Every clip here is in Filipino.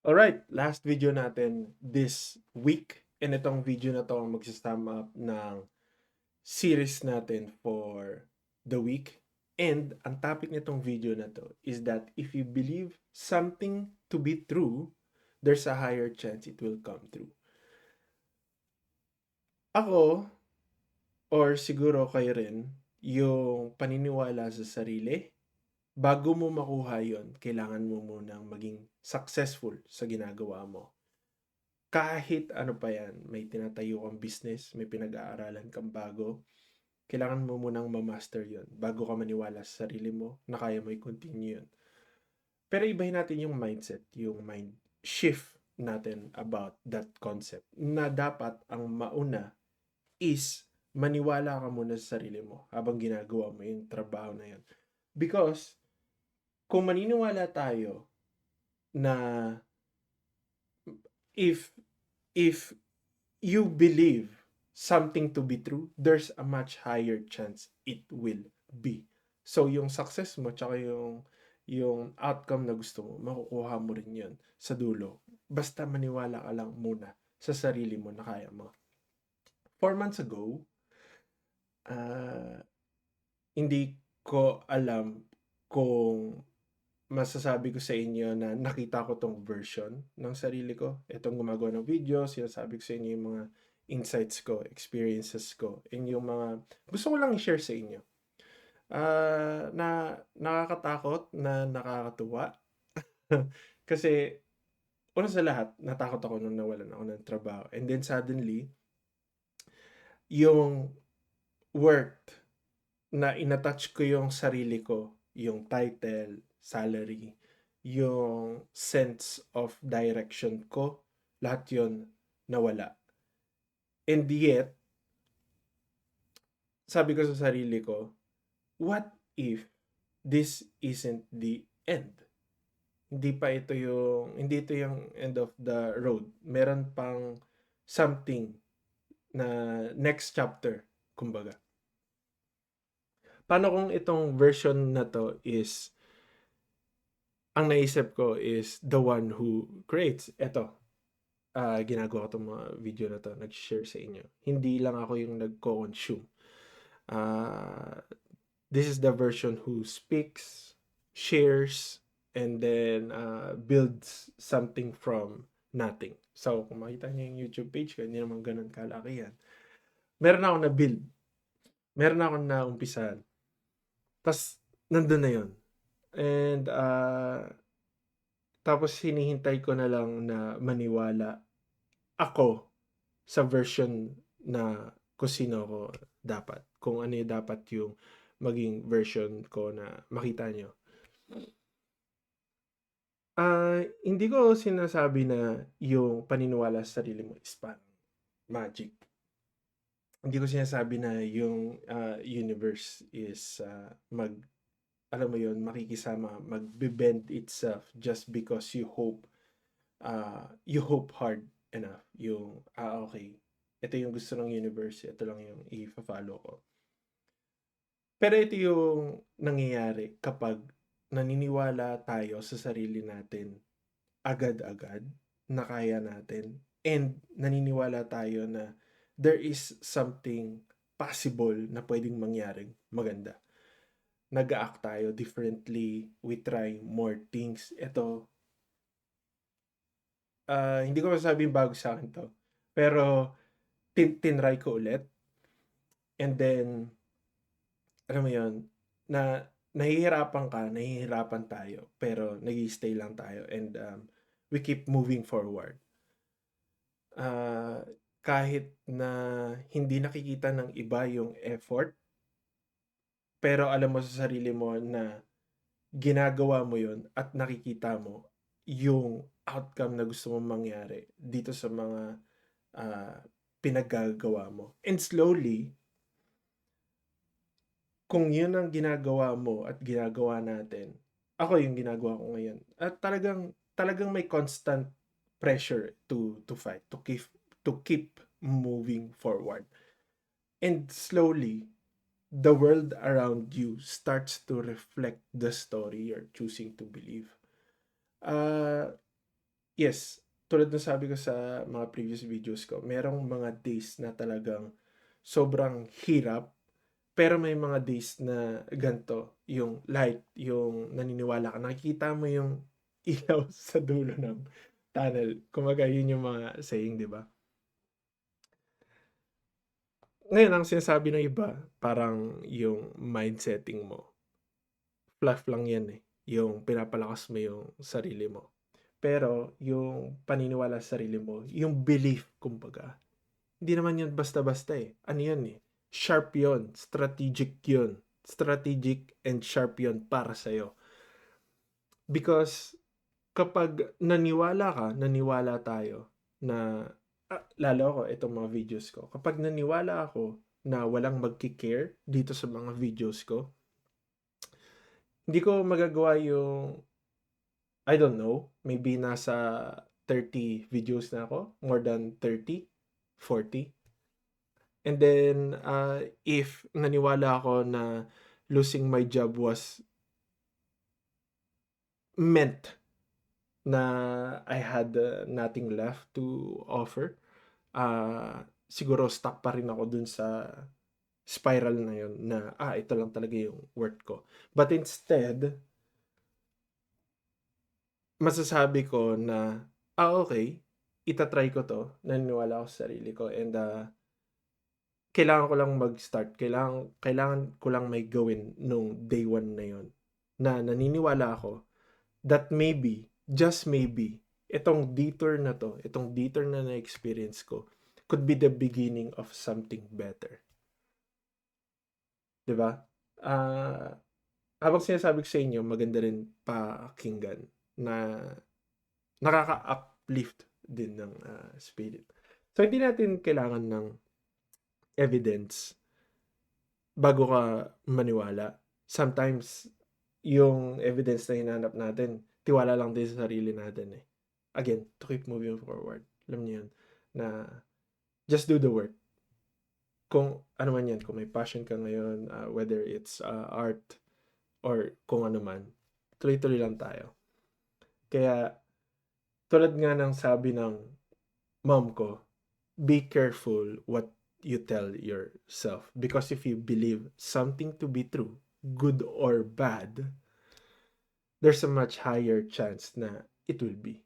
Alright, last video natin this week. And itong video na to ang magsasum up ng series natin for the week. And ang topic nitong video na to is that if you believe something to be true, there's a higher chance it will come true. Ako, or siguro kayo rin, yung paniniwala sa sarili, bago mo makuha yon, kailangan mo munang maging successful sa ginagawa mo. Kahit ano pa yan, may tinatayo kang business, may pinag-aaralan kang bago, kailangan mo munang ma-master yon bago ka maniwala sa sarili mo na kaya mo i-continue yun. Pero ibahin natin yung mindset, yung mind shift natin about that concept na dapat ang mauna is maniwala ka muna sa sarili mo habang ginagawa mo yung trabaho na yun. Because kung maniniwala tayo na if if you believe something to be true, there's a much higher chance it will be. So, yung success mo, tsaka yung outcome na gusto mo, makukuha mo rin yun sa dulo. Basta maniwala ka lang muna sa sarili mo na kaya mo. 4 months ago, hindi ko alam kung masasabi ko sa inyo na nakita ko tong version ng sarili ko. Itong gumagawa ng video, sinasabi ko sa inyo yung mga insights ko, experiences ko, and yung mga gusto ko lang i-share sa inyo. Na nakakatakot, na nakakatuwa. Kasi, una sa lahat, natakot ako nung nawalan ako ng trabaho. And then suddenly, yung worth na inattach ko yung sarili ko, yung title, salary, yung sense of direction ko, lahat yun nawala. And yet, sabi ko sa sarili ko, what if this isn't the end? Hindi ito yung end of the road. Meron pang something na next chapter, kumbaga. Paano kung itong version na to is ang naisip ko is the one who creates. Eto, ginagawa ko itong mga video na to, nag-share sa inyo. Hindi lang ako yung nagko-consume. This is the version who speaks, shares, and then builds something from nothing. So, kung makita niyo yung YouTube page ko, hindi naman ganun kalaki yan. Meron ako na build. Meron ako na umpisahan. Tapos, nandun na yun. And, tapos hinihintay ko na lang na maniwala ako sa version na kung sino ako dapat. Kung ano yung dapat yung maging version ko na makita nyo. Hindi ko sinasabi na yung paniniwala sa sarili mo is parang magic. Hindi ko sinasabi na yung universe is alam mo yun, makikisama, magbe-bend itself just because you hope hard enough. Yung, okay, ito yung gusto ng universe, ito lang yung i-follow ko. Pero ito yung nangyayari kapag naniniwala tayo sa sarili natin agad-agad na kaya natin, and naniniwala tayo na there is something possible na pwedeng mangyaring maganda. Nag-act tayo differently, we try more things. Ito, hindi ko masasabing bago sa akin to, pero tinry ko ulit. And then, alam mo yun, na nahihirapan tayo, pero nag-stay lang tayo, and we keep moving forward. Kahit na hindi nakikita ng iba yung effort, pero alam mo sa sarili mo na ginagawa mo yun at nakikita mo yung outcome na gusto mong mangyari dito sa mga pinaggagawa mo. And slowly, kung yun ang ginagawa mo at ginagawa natin, ako yung ginagawa ko ngayon. At talagang may constant pressure to fight, to keep moving forward. And slowly, the world around you starts to reflect the story you're choosing to believe. yes, tulad ng sabi ko sa mga previous videos ko, merong mga days na talagang sobrang hirap, pero may mga days na ganito, yung light, yung naniniwala ka, nakikita mo yung ilaw sa dulo ng tunnel. Kumbaga, yun yung mga saying, di ba? Ngayon, ang sinasabi ng iba, parang yung mindsetting mo, fluff lang yan eh. Yung pinapalakas mo yung sarili mo. Pero yung paniniwala sa sarili mo, yung belief, kumbaga, hindi naman yun basta-basta eh. Ano yun eh? Sharp yun. Strategic yun. Strategic and sharp yun para sa'yo. Because kapag naniwala tayo na, lalo ako, itong mga videos ko, kapag naniwala ako na walang magki-care dito sa mga videos ko, hindi ko magagawa yung, I don't know, maybe nasa 30 videos na ako, more than 30, 40. And then, if naniwala ako na losing my job was meant na I had nothing left to offer, siguro stuck pa rin ako dun sa spiral na yun na, ito lang talaga yung worth ko. But instead, masasabi ko na, okay, itatry ko to, naniniwala ako sa sarili ko, and kailangan ko lang mag-start, kailangan ko lang may gawin nung day one na yun, na naniniwala ako that maybe, just maybe, itong detour na na-experience ko, could be the beginning of something better. 'Di ba? Ah, habang sinasabi ko sa inyo, maganda rin pakinggan na nakaka-uplift din ng spirit. So, hindi natin kailangan ng evidence bago ka maniwala. Sometimes, yung evidence na hinahanap natin, tiwala lang din sa sarili natin eh. Again, to keep moving forward. Alam niyo yun, na just do the work. Kung ano man yan, kung may passion ka ngayon, whether it's art or kung ano man, tuloy-tuloy lang tayo. Kaya, tulad nga ng sabi ng mom ko, be careful what you tell yourself. Because if you believe something to be true, good or bad, there's a much higher chance na it will be.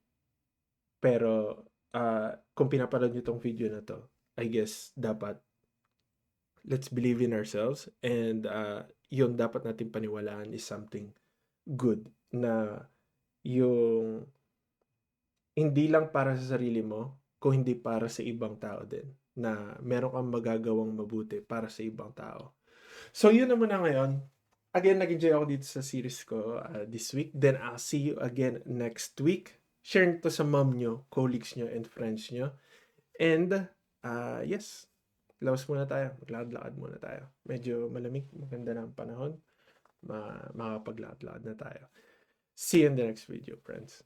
Pero, kung pinapanood nyo tong video na to, I guess, dapat, let's believe in ourselves, and yung dapat natin paniwalaan is something good, na yung hindi lang para sa sarili mo, kung hindi para sa ibang tao din, na meron kang magagawang mabuti para sa ibang tao. So, yun naman na ngayon. Again, nag-enjoy ako dito sa series ko this week. Then, I'll see you again next week. Share nito sa mom nyo, colleagues nyo, and friends nyo. And, yes, labas muna tayo. Maglakad-lakad muna tayo. Medyo malamig, maganda na ang panahon. Makakapaglakad-lakad na tayo. See you in the next video, friends.